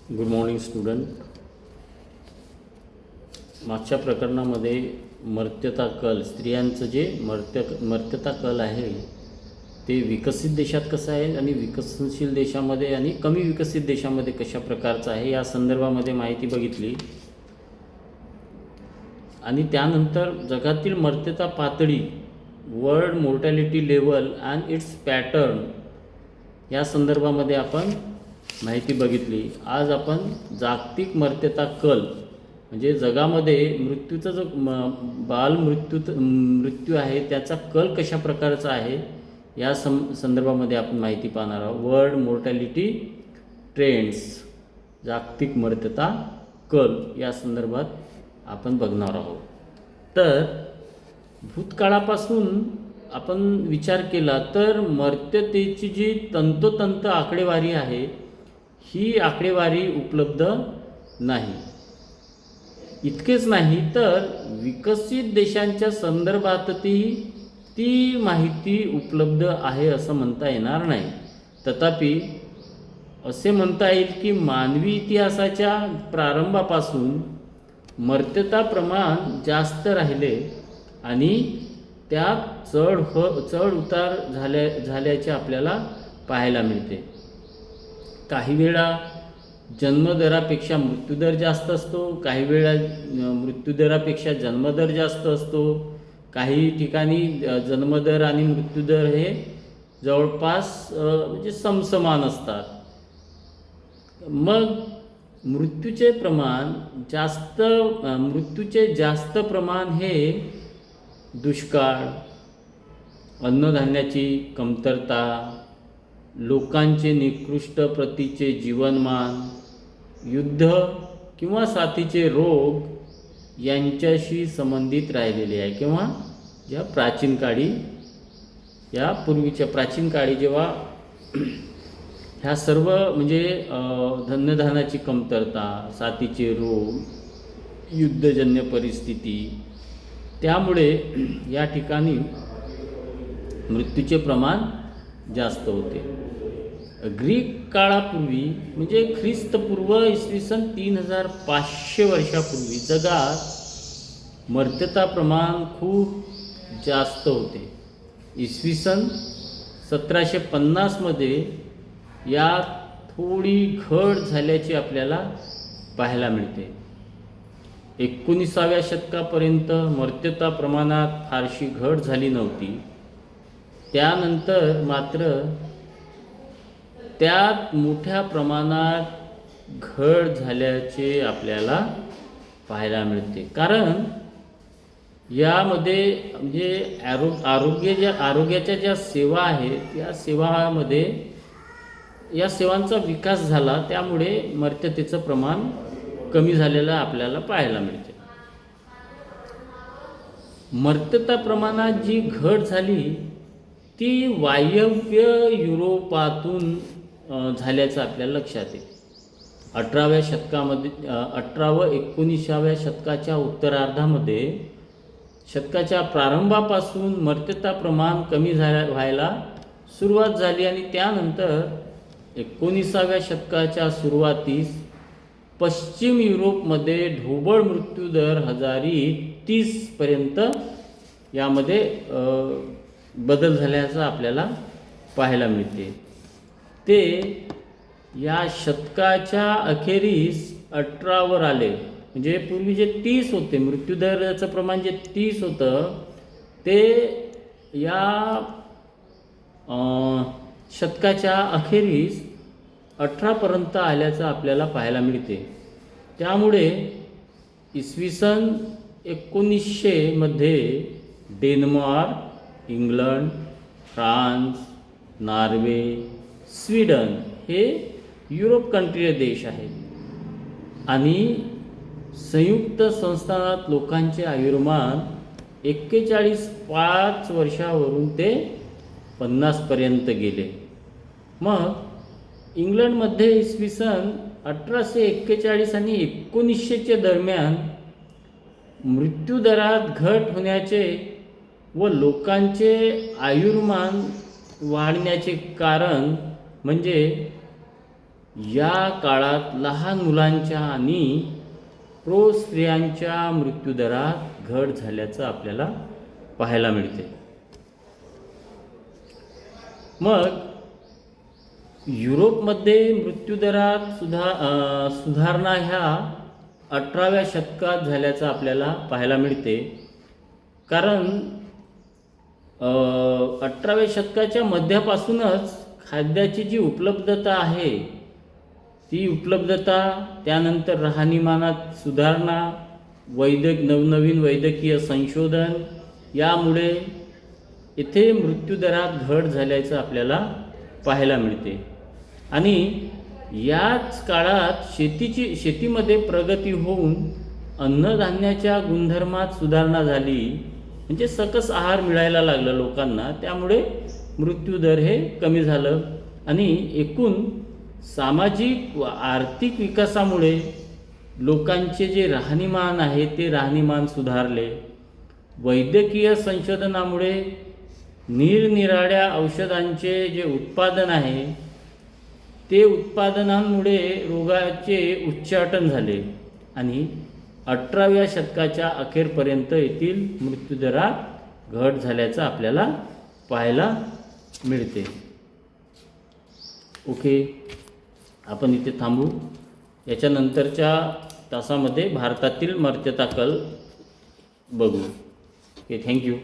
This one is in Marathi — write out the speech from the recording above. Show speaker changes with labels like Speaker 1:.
Speaker 1: Good morning student. मागच्या प्रकरणामध्ये मर्त्यता कल, स्त्रियांचं जे मर्त्यता कल आहे ते विकसित देशात कसं आहे आणि विकसनशील देशामध्ये आणि कमी विकसित देशामध्ये कशा प्रकारचं आहे या संदर्भामध्ये माहिती बघितली. आणि त्यानंतर जगातील मर्त्यता पातळी, world mortality level and it's pattern या संदर्भामध्ये आपण माहिती बघितली. आज आपण जागतिक मर्त्यता कल म्हणजे जगामध्ये मृत्यूचा जो मृत्यू आहे त्याचा कल कशा प्रकारचा आहे या संदर्भामध्ये आपण माहिती पाहणार आहोत. वर्ल्ड मोर्टॅलिटी ट्रेंड्स, जागतिक मर्त्यता कल या संदर्भात आपण बघणार आहोत. तर भूतकाळापासून आपण विचार केला तर मर्त्यतेची जी तंतोतंत आकडेवारी आहे ही आकडेवारी उपलब्ध नाही. इतकेच नाही तर विकसित देशांच्या संदर्भातही ती माहिती उपलब्ध आहे असं म्हणता येणार नाही. तथापि असे म्हणता येईल की मानवी इतिहासाच्या प्रारंभापासून मर्त्यता प्रमाण जास्त राहिले आणि त्यात चढ उतार झाल्याचे आपल्याला पाहायला मिळते. काही वेळा जन्मदरापेक्षा मृत्यूदर जास्त असतो, काही वेळा मृत्यूदरापेक्षा जन्मदर जास्त असतो. काही ठिकाणी जन्मदर आणि मृत्यूदर हे जवळपास म्हणजे समसमान असतात. मग मृत्यूचे जास्त प्रमाण हे दुष्काळ, अन्नधान्याची कमतरता, लोकांचे निकृष्ट प्रतीचे जीवनमान, युद्ध किंवा साथीचे रोग यांच्याशी संबंधित राहिलेले आहे. किंवा ज्या पूर्वीच्या प्राचीन काळी जेव्हा ह्या सर्व म्हणजे अन्नधान्याची कमतरता, साथीचे रोग, युद्धजन्य परिस्थिती, त्यामुळे या ठिकाणी मृत्यूचे प्रमाण जास्त होते. ग्रीक काळापूर्वी म्हणजे ख्रिस्तपूर्व इसवी सन 3500 वर्षापूर्वी जगात मर्त्यता प्रमाण खूप जास्त होते. इसवी सन 1750मध्ये यात थोडी घट झाल्याची आपल्याला पाहायला मिळते. 19व्या शतकापर्यंत मर्त्यता प्रमाणात फारशी घट झाली नव्हती. त्यानंतर मात्र त्यात मोठ्या प्रमाणात घट झाल्याचे आपल्याला पाहायला मिळते. कारण यामध्ये म्हणजे आरोग्याच्या ज्या सेवा आहेत या सेवांचा विकास झाला, त्यामुळे मर्त्यतेचं प्रमाण कमी झालेलं आपल्याला पाहायला मिळते. मर्त्यता प्रमाणात जी घट झाली ती वायव्य युरोपातून झाल्याचं आपल्याला लक्षात येते. 18व्या शतकामध्ये 19व्या शतकाच्या उत्तरार्धामध्ये शतकाच्या प्रारंभापासून मर्त्यता प्रमाण कमी व्हायला सुरुवात झाली आणि त्यानंतर 19व्या शतकाच्या सुरुवातीस पश्चिम युरोपमध्ये ढोबळ मृत्यूदर 1030पर्यंत यामध्ये बदल झाल्याचं आपल्याला पाहायला मिळते. ते या शतकाच्या अखेरीस 18वर आले. म्हणजे पूर्वी जे 30 होते, मृत्यूदराचं प्रमाण जे 30 होतं ते या शतकाच्या अखेरीस 18पर्यंत आल्याचं आपल्याला पाहायला मिळते. त्यामुळे इसवी सन 1900मध्ये Denmark, England, France, Norway, Sweden हे युरोप कंट्री देश आहेत आणि संयुक्त संस्थानात लोकांचे आयुर्मान 41.5 वर्षावरून ते 50पर्यंत गेले. मग इंग्लंडमध्ये इसवी सन 1841 आणि 1900च्या दरम्यान मृत्यूदरात घट होण्याचे व लोकांचे आयुर्मान वाढण्याचे कारण म्हणजे या काळात लहान मुलांच्या आणि प्रौढ स्त्रियांच्या मृत्यूदरात घट झाल्याचं आपल्याला पाहायला मिळते. मग युरोपमध्ये मृत्यूदरात सुधारणा ह्या 18व्या शतकात झाल्याचं आपल्याला पाहायला मिळते. कारण 18व्या शतकाच्या मध्यापासूनच खाद्याची जी उपलब्धता आहे ती उपलब्धता, त्यानंतर राहणीमानात सुधारणा, नवनवीन वैद्यकीय संशोधन यामुळे येथे मृत्यूदरात घट झाल्याचं आपल्याला पाहायला मिळते. आणि याच काळात शेतीमध्ये प्रगती होऊन अन्नधान्याच्या गुणधर्मात सुधारणा झाली, म्हणजे सकस आहार मिळायला लागला लोकांना, त्यामुळे मृत्यूदर हे कमी झालं. आणि एकूण सामाजिक व आर्थिक विकासामुळे लोकांचे जे राहणीमान आहे ते राहणीमान सुधारले. वैद्यकीय संशोधनामुळे निरनिराळ्या औषधांचे जे उत्पादन आहे ते उत्पादनांमुळे रोगाचे उच्चाटन झाले आणि 18व्या शतकाच्या अखेरपर्यंत येथील मृत्यूदरात घट झाल्याचं आपल्याला पाहायला मिळते. ओके, आपण इथे थांबू. याच्यानंतरच्या तासामध्ये भारतातील मर्त्याचा कल बघू. Okay, thank you.